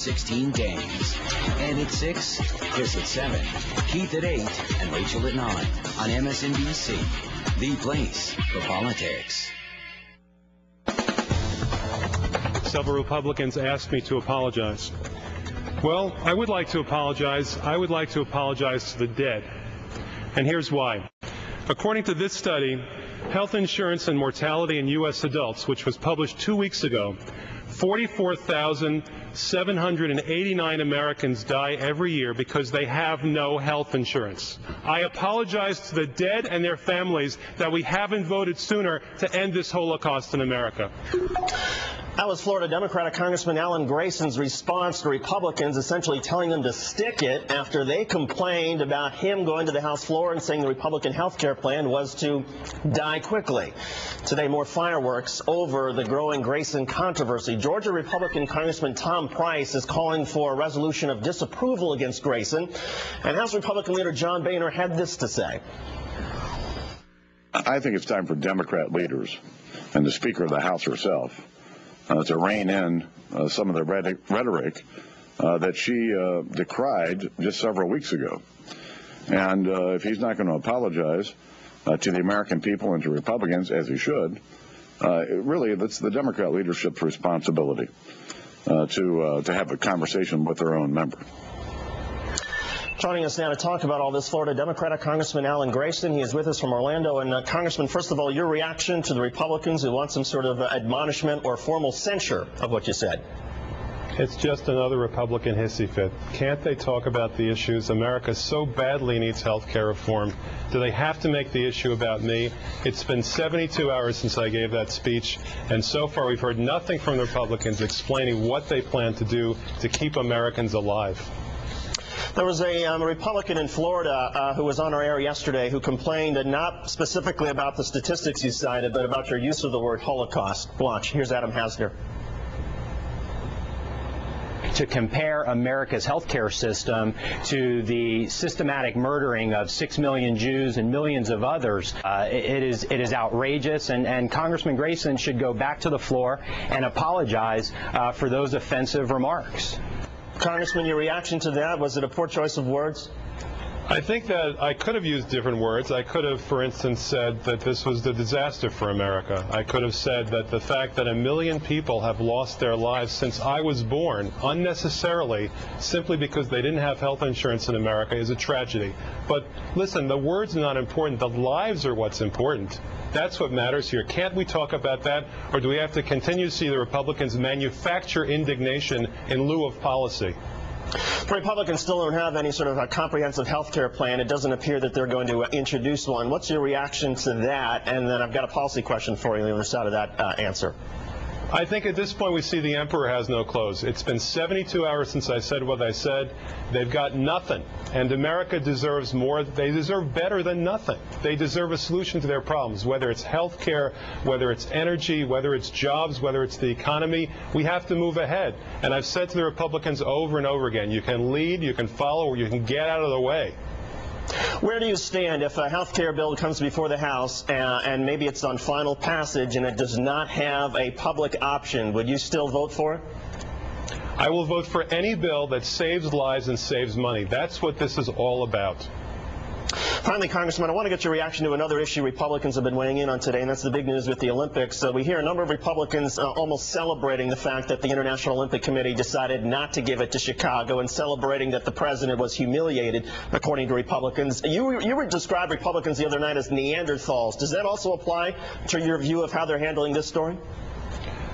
16 games. And at 6, Chris at 7, Keith at 8, and Rachel at 9 on MSNBC, the place for politics. Several Republicans asked me to apologize. Well, I would like to apologize. I would like to apologize to the dead. And here's why. According to this study, health insurance and mortality in U.S. adults, which was published 2 weeks ago, 44,789 Americans die every year because they have no health insurance. I apologize to the dead and their families that we haven't voted sooner to end this Holocaust in America. That was Florida Democratic Congressman Alan Grayson's response to Republicans essentially telling them to stick it after they complained about him going to the House floor and saying the Republican health care plan was to die quickly. Today, more fireworks over the growing Grayson controversy. Georgia Republican Congressman Tom Price is calling for a resolution of disapproval against Grayson, and House Republican leader John Boehner had this to say. I think it's time for Democrat leaders and the Speaker of the House herself to rein in some of the rhetoric that she decried just several weeks ago. And if he's not going to apologize to the American people and to Republicans, as he should, really that's the Democrat leadership's responsibility to have a conversation with their own member. Joining us now to talk about all this, Florida Democratic Congressman Alan Grayson. He is with us from Orlando. And Congressman, first of all, your reaction to the Republicans who want some sort of admonishment or formal censure of what you said. It's just another Republican hissy fit. Can't they talk about the issues? America so badly needs health care reform. Do they have to make the issue about me? It's been 72 hours since I gave that speech, and so far we've heard nothing from the Republicans explaining what they plan to do to keep Americans alive. There was a Republican in Florida who was on our air yesterday who complained not specifically about the statistics you cited, but about your use of the word Holocaust. Watch. Here's Adam Hasner. To compare America's healthcare system to the systematic murdering of 6 million Jews and millions of others, it is outrageous, and Congressman Grayson should go back to the floor and apologize for those offensive remarks. Congressman, your reaction to that, was it a poor choice of words? I think that I could have used different words. I could have, for instance, said that this was the disaster for America. I could have said that the fact that 1 million people have lost their lives since I was born unnecessarily simply because they didn't have health insurance in America is a tragedy. But listen, the words are not important. The lives are what's important. That's what matters here. Can't we talk about that, or do we have to continue to see the Republicans manufacture indignation in lieu of policy? The Republicans still don't have any sort of a comprehensive health care plan. It doesn't appear that they're going to introduce one. What's your reaction to that? And then I've got a policy question for you on the other side of that answer. I think at this point we see the emperor has no clothes. It's been 72 hours since I said what I said. They've got nothing. And America deserves more. They deserve better than nothing. They deserve a solution to their problems, whether it's health care, whether it's energy, whether it's jobs, whether it's the economy. We have to move ahead. And I've said to the Republicans over and over again, you can lead, you can follow, or you can get out of the way. Where do you stand if a health care bill comes before the House and maybe it's on final passage and it does not have a public option? Would you still vote for it? I will vote for any bill that saves lives and saves money. That's what this is all about. Finally, Congressman, I want to get your reaction to another issue Republicans have been weighing in on today, and that's the big news with the Olympics. We hear a number of Republicans almost celebrating the fact that the International Olympic Committee decided not to give it to Chicago and celebrating that the president was humiliated, according to Republicans. You would describe Republicans the other night as Neanderthals. Does that also apply to your view of how they're handling this story?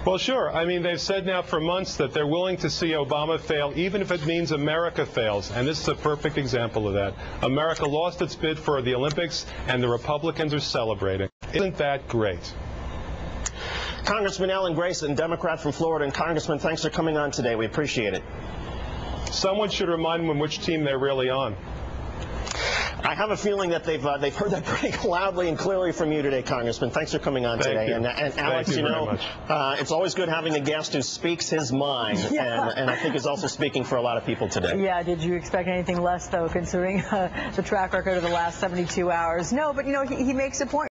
Well, sure. I mean, they've said now for months that they're willing to see Obama fail, even if it means America fails. And this is a perfect example of that. America lost its bid for the Olympics, and the Republicans are celebrating. Isn't that great? Congressman Alan Grayson, Democrat from Florida. And Congressman, thanks for coming on today. We appreciate it. Someone should remind them which team they're really on. I have a feeling that they've heard that pretty loudly and clearly from you today, Congressman. Thanks for coming on today. You. And Alex, you know, it's always good having a guest who speaks his mind, and I think is also speaking for a lot of people today. Yeah, did you expect anything less, though, considering the track record of the last 72 hours? No, but, you know, he makes a point.